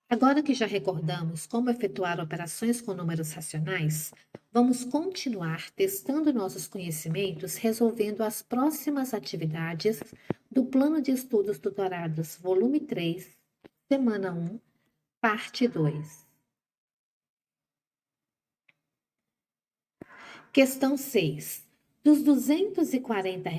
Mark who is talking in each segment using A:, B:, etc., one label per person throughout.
A: Agora que já recordamos como efetuar operações com números racionais, vamos continuar testando nossos conhecimentos resolvendo as próximas atividades do Plano de Estudos Tutorados, volume 3, semana 1, parte 2. Questão 6. Dos R$ 240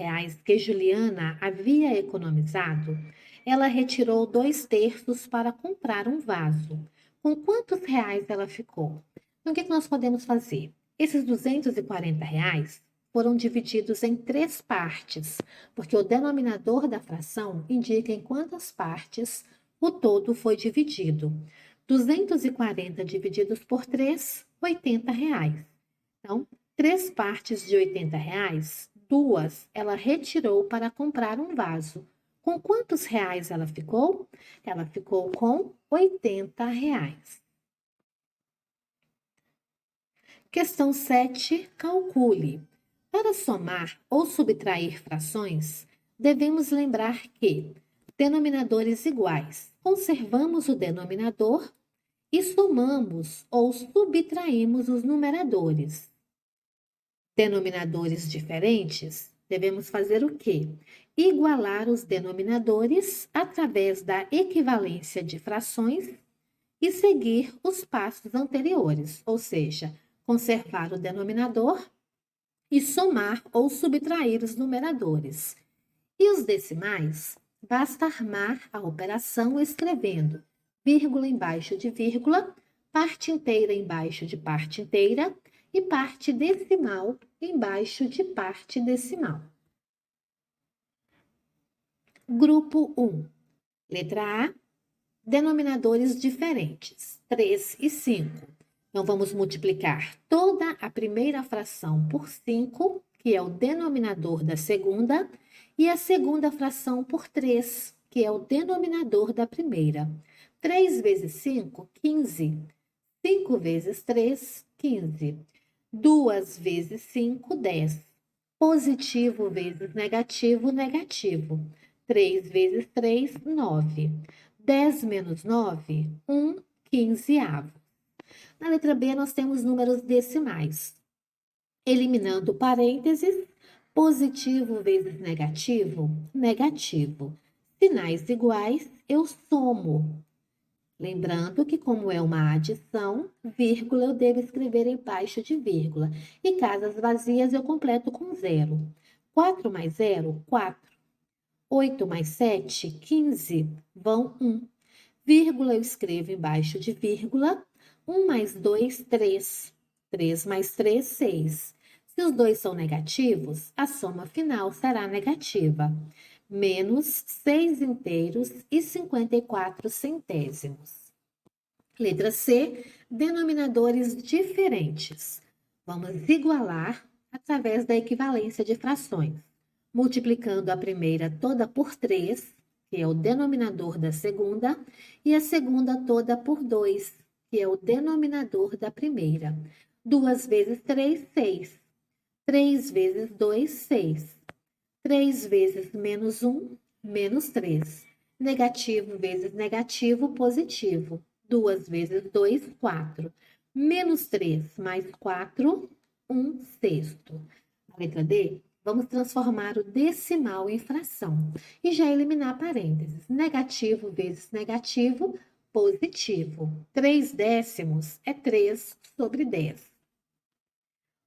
A: que Juliana havia economizado, ela retirou 2/3 para comprar um vaso. Com quantos reais ela ficou? Então, o que nós podemos fazer? Esses R$ 240 foram divididos em 3 partes, porque o denominador da fração indica em quantas partes o todo foi dividido. 240 divididos por 3, R$ 80. Então, 3 partes de R$ 80, 2 ela retirou para comprar um vaso. Com quantos reais ela ficou? Ela ficou com R$ 80. Questão 7, calcule. Para somar ou subtrair frações, devemos lembrar que denominadores iguais. Conservamos o denominador e somamos ou subtraímos os numeradores. Denominadores diferentes, devemos fazer o quê? Igualar os denominadores através da equivalência de frações e seguir os passos anteriores, ou seja, conservar o denominador e somar ou subtrair os numeradores. E os decimais, basta armar a operação escrevendo vírgula embaixo de vírgula, parte inteira embaixo de parte inteira e parte decimal embaixo de parte decimal. Grupo 1. Letra A. Denominadores diferentes, 3 e 5. Então, vamos multiplicar toda a primeira fração por 5, que é o denominador da segunda, e a segunda fração por 3, que é o denominador da primeira. 3 vezes 5, 15. 5 vezes 3, 15. 2 vezes 5, 10. Positivo vezes negativo, negativo. 3 vezes 3, 9. 10 menos 9, 1/15. Na letra B, nós temos números decimais. Eliminando parênteses, positivo vezes negativo, negativo. Sinais iguais, eu somo. Lembrando que, como é uma adição, vírgula eu devo escrever embaixo de vírgula. E casas vazias eu completo com 0. 4 mais 0, 4. 8 mais 7, 15. Vão 1. Vírgula eu escrevo embaixo de vírgula. 1 mais 2, 3. 3 mais 3, 6. Se os dois são negativos, a soma final será negativa. Menos 6 inteiros e 54 centésimos. Letra C, denominadores diferentes. Vamos igualar através da equivalência de frações, multiplicando a primeira toda por 3, que é o denominador da segunda, e a segunda toda por 2, que é o denominador da primeira. 2 vezes 3, 6. 3 vezes 2, 6. 3 vezes menos 1, menos 3. Negativo vezes negativo, positivo. 2 vezes 2, 4. Menos 3 mais 4, 1/6. Na letra D, vamos transformar o decimal em fração e já eliminar parênteses. Negativo vezes negativo, positivo. 3 décimos é 3 sobre 10.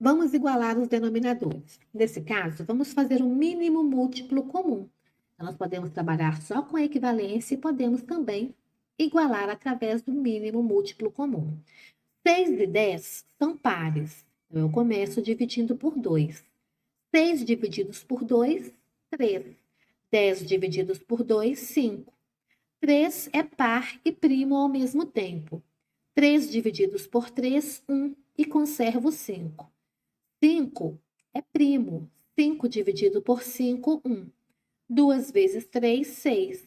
A: Vamos igualar os denominadores. Nesse caso, vamos fazer um mínimo múltiplo comum. Então, nós podemos trabalhar só com a equivalência e podemos também igualar através do mínimo múltiplo comum. 6 e 10 são pares. Então, eu começo dividindo por 2. 6 divididos por 2, 3. 10 divididos por 2, 5. 3 é par e primo ao mesmo tempo. 3 divididos por 3, 1. E conservo 5. 5 é primo. 5 dividido por 5, 1. 2 vezes 3, 6.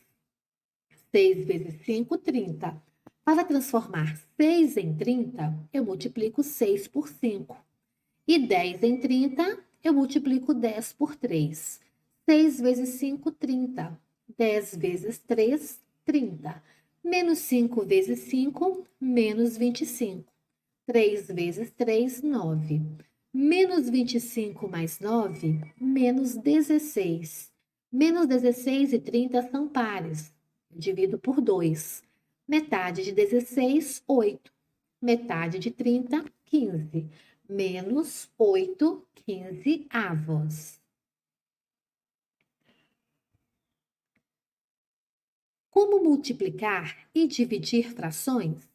A: 6 vezes 5, 30. Para transformar 6 em 30, eu multiplico 6 por 5. E 10 em 30, eu multiplico 10 por 3. 6 vezes 5, 30. 10 vezes 3, 30. Menos 5 vezes 5, menos 25. 3 vezes 3, 9. Menos 25 mais 9, menos 16. Menos 16 e 30 são pares. Divido por 2. Metade de 16, 8. Metade de 30, 15. Menos 8, 15 avos. Como multiplicar e dividir frações?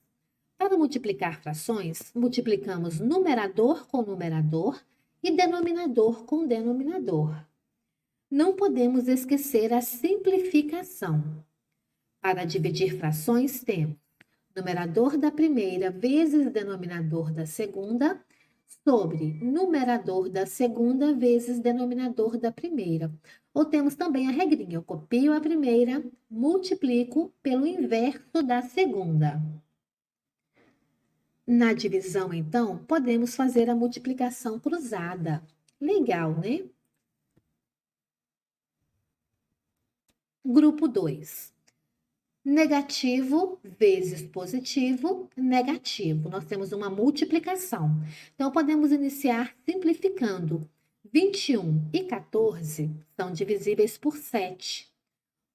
A: Para multiplicar frações, multiplicamos numerador com numerador e denominador com denominador. Não podemos esquecer a simplificação. Para dividir frações, temos numerador da primeira vezes denominador da segunda sobre numerador da segunda vezes denominador da primeira. Ou temos também a regrinha, eu copio a primeira, multiplico pelo inverso da segunda. Na divisão, então, podemos fazer a multiplicação cruzada. Legal, né? Grupo 2. Negativo vezes positivo, negativo. Nós temos uma multiplicação. Então, podemos iniciar simplificando. 21 e 14 são divisíveis por 7.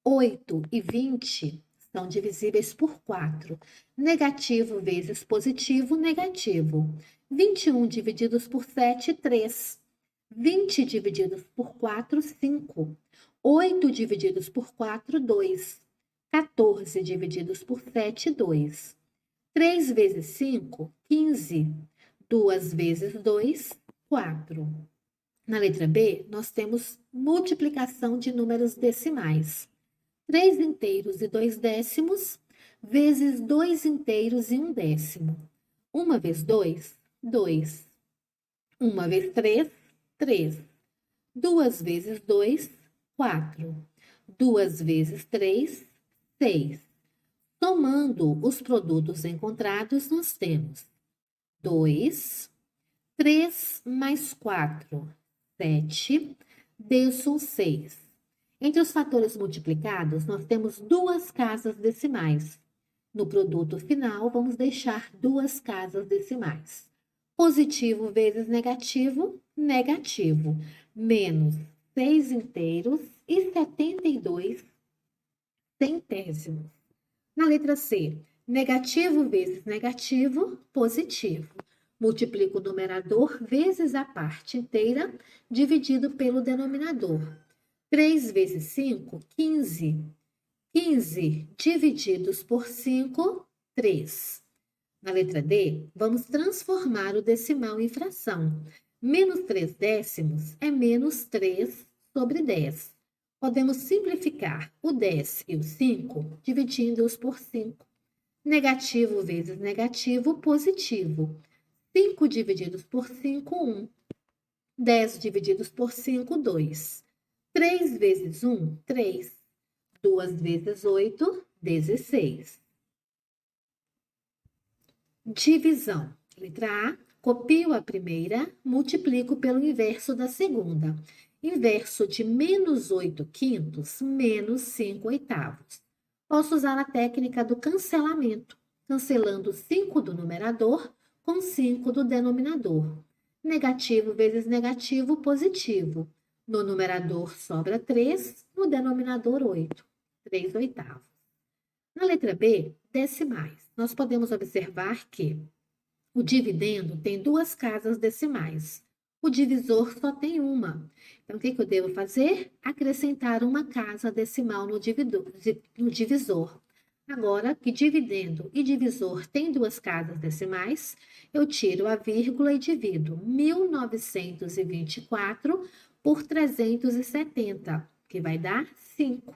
A: 8 e 20 são divisíveis por 4. Negativo vezes positivo, negativo. 21 divididos por 7, 3. 20 divididos por 4, 5. 8 divididos por 4, 2. 14 divididos por 7, 2. 3 vezes 5, 15. 2 vezes 2, 4. Na letra B, nós temos multiplicação de números decimais. 3 inteiros e 2 décimos, vezes 2 inteiros e 1 décimo. 1 vezes 2, 2. 1 vezes 3, 3. 2 vezes 2, 4. 2 vezes 3, 6. Somando os produtos encontrados, nós temos 2, 3 mais 4, 7, desço 6. Entre os fatores multiplicados, nós temos duas casas decimais. No produto final, vamos deixar duas casas decimais. Positivo vezes negativo, negativo. Menos 6 inteiros e 72 centésimos. Na letra C, negativo vezes negativo, positivo. Multiplico o numerador vezes a parte inteira, dividido pelo denominador. 3 vezes 5, 15. 15 divididos por 5, 3. Na letra D, vamos transformar o decimal em fração. Menos 3 décimos é menos 3 sobre 10. Podemos simplificar o 10 e o 5, dividindo-os por 5. Negativo vezes negativo, positivo. 5 divididos por 5, 1. 10 divididos por 5, 2. 3 vezes 1, 3. 2 vezes 8, 16. Divisão. Letra A, copio a primeira, multiplico pelo inverso da segunda. Inverso de menos 8 quintos, menos 5 oitavos. Posso usar a técnica do cancelamento, cancelando 5 do numerador com 5 do denominador. Negativo vezes negativo, positivo. No numerador sobra 3, no denominador 8. 3 oitavos. Na letra B, decimais. Nós podemos observar que o dividendo tem duas casas decimais. O divisor só tem uma. Então, o que eu devo fazer? Acrescentar uma casa decimal no divisor. Agora que dividendo e divisor têm duas casas decimais, eu tiro a vírgula e divido 1924 por 370, que vai dar 5.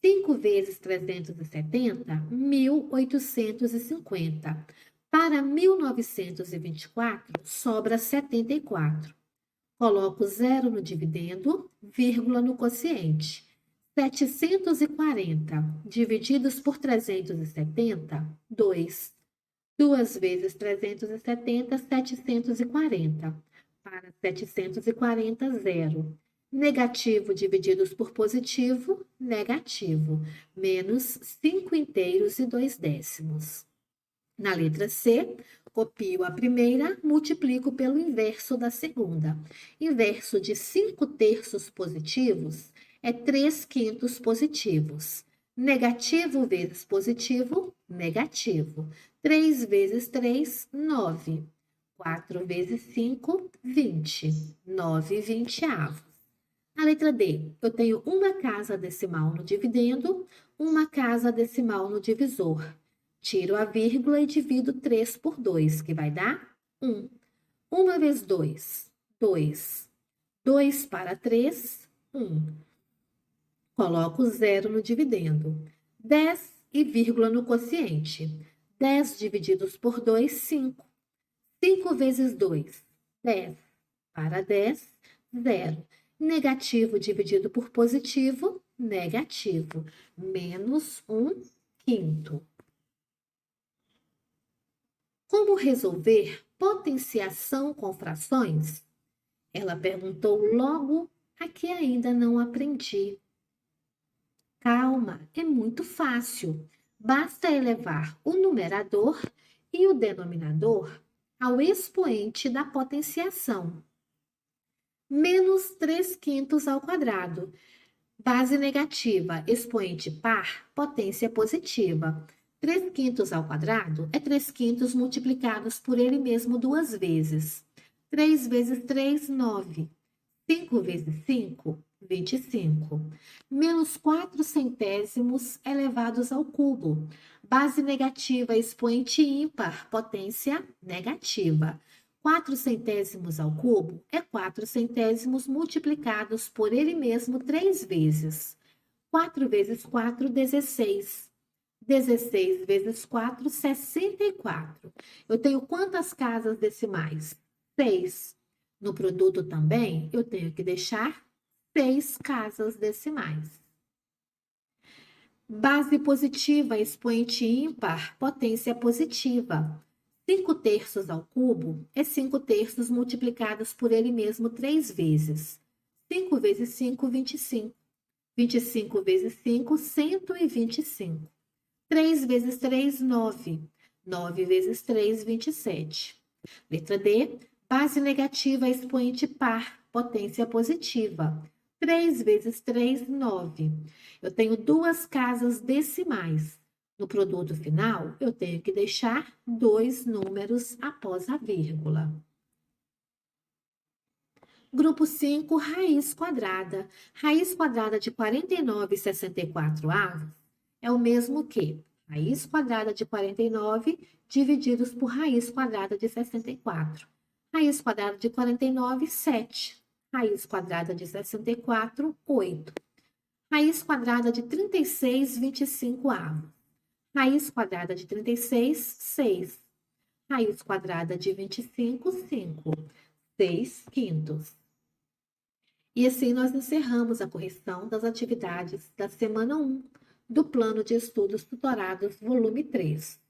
A: 5 vezes 370, 1850. Para 1924, sobra 74. Coloco zero no dividendo, vírgula no quociente. 740 divididos por 370, 2. 2 vezes 370, 740. Para 740, zero. Negativo divididos por positivo, negativo. Menos 5 inteiros e 2 décimos. Na letra C, copio a primeira, multiplico pelo inverso da segunda. Inverso de 5 terços positivos é 3 quintos positivos. Negativo vezes positivo, negativo. 3 vezes 3, 9. 4 vezes 5, 20. 9 vinteavos. A letra D, eu tenho uma casa decimal no dividendo, uma casa decimal no divisor. Tiro a vírgula e divido 3 por 2, que vai dar 1. 1 vezes 2, 2. 2 para 3, 1. Coloco 0 no dividendo. 10 e vírgula no quociente. 10 divididos por 2, 5. 5 vezes 2, 10. Para 10, 0. Negativo dividido por positivo, negativo. Menos 1 quinto. Como resolver potenciação com frações? Ela perguntou logo a que ainda não aprendi. Calma, é muito fácil. Basta elevar o numerador e o denominador ao expoente da potenciação. Menos 3 quintos ao quadrado. Base negativa, expoente par, potência positiva. 3 quintos ao quadrado é 3 quintos multiplicados por ele mesmo 2 vezes. 3 vezes 3, 9. 5 vezes 5, 25. Menos 4 centésimos elevados ao cubo. Base negativa, expoente ímpar, potência negativa. 4 centésimos ao cubo é 4 centésimos multiplicados por ele mesmo 3 vezes. 4 vezes 4, 16. 16 vezes 4, 64. Eu tenho quantas casas decimais? 6. No produto também, eu tenho que deixar 6 casas decimais. Base positiva, expoente ímpar, potência positiva. 5 terços ao cubo é 5 terços multiplicados por ele mesmo 3 vezes. 5 vezes 5, 25. 25 vezes 5, 125. 3 vezes 3, 9. 9 vezes 3, 27. Letra D, base negativa, expoente par, potência positiva. 3 vezes 3, 9. Eu tenho 2 casas decimais. No produto final, eu tenho que deixar 2 números após a vírgula. Grupo 5, raiz quadrada. Raiz quadrada de 49,64 é o mesmo que raiz quadrada de 49 divididos por raiz quadrada de 64. Raiz quadrada de 49, 7. Raiz quadrada de 64, 8. Raiz quadrada de 36, 25 avos. Raiz quadrada de 36, 6. Raiz quadrada de 25, 5. 6 quintos. E assim nós encerramos a correção das atividades da semana 1 do Plano de Estudos Tutorados, volume 3.